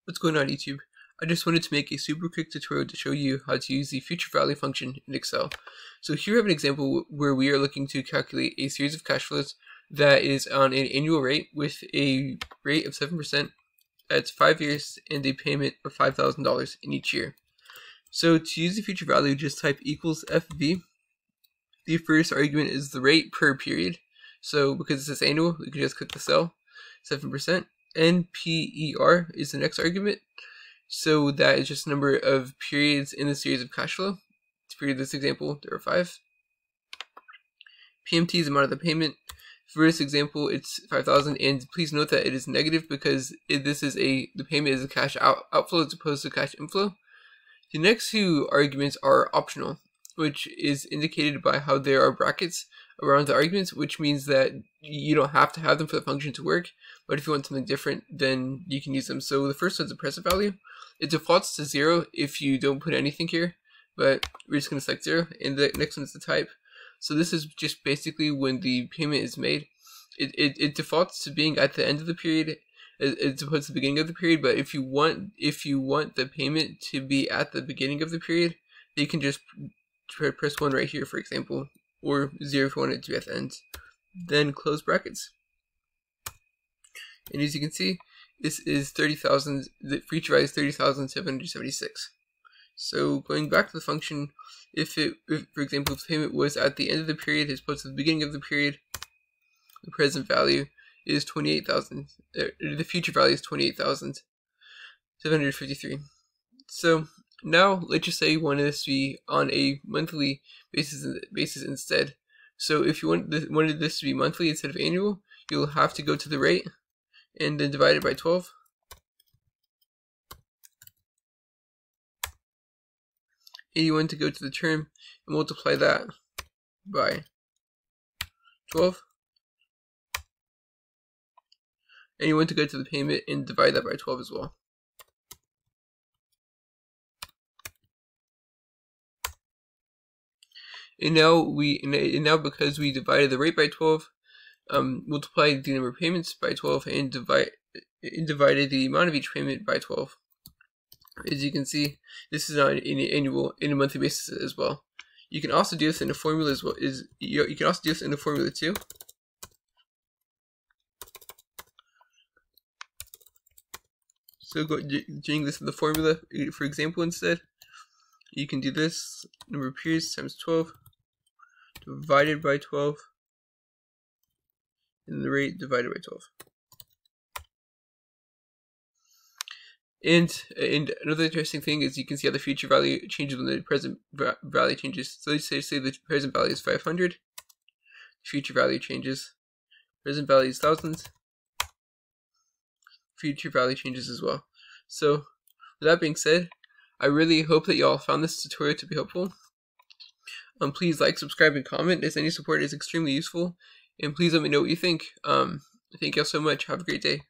What's going on, YouTube? I just wanted to make a super quick tutorial to show you how to use the future value function in Excel. So here we have an example where we are looking to calculate a series of cash flows that is on an annual rate with a rate of 7%. That's 5 years and a payment of $5,000 in each year. So to use the future value, just type equals FV. The first argument is the rate per period. So because this is annual, we can just click the cell, 7%. NPER is the next argument. So that is just the number of periods in the series of cash flow. For this example, there are 5. PMT is the amount of the payment. For this example, it's 5,000, and please note that it is negative because the payment is a cash outflow as opposed to cash inflow. The next two arguments are optional, which is indicated by how there are brackets around the arguments, which means that you don't have to have them for the function to work, but if you want something different, then you can use them. So the first one's a present value. It defaults to 0 if you don't put anything here, but we're just going to select 0, and the next one is the type. So this is just basically when the payment is made. It defaults to being at the end of the period as opposed to the beginning of the period, but if you want the payment to be at the beginning of the period, you can just press 1 right here, for example, or 0 if you want it to be at the end. Then close brackets. And as you can see, this is 30,000, the future value is 30,776. So going back to the function, if for example, if the payment was at the end of the period as opposed to the beginning of the period, the present value is 28,000, the future value is 28,753. So now let's just say you want this to be on a monthly basis instead. So if you wanted this to be monthly instead of annual, you'll have to go to the rate and then divide it by 12. And you want to go to the term and multiply that by 12. And you want to go to the payment and divide that by 12 as well. And now because we divided the rate by 12, multiplied the number of payments by 12 and divided the amount of each payment by 12. As you can see, this is on in a monthly basis as well. You can also do this in a formula as well. You can also do this in a formula too. So doing this in the formula, for example, instead, you can do this number of periods times 12 divided by 12, and the rate divided by 12. And another interesting thing is you can see how the future value changes when the present value changes. So let's say the present value is 500, future value changes, present value is 1,000, future value changes as well. So with that being said, I really hope that y'all found this tutorial to be helpful. Please like, subscribe, and comment, as any support is extremely useful. And please let me know what you think. Thank y'all so much. Have a great day.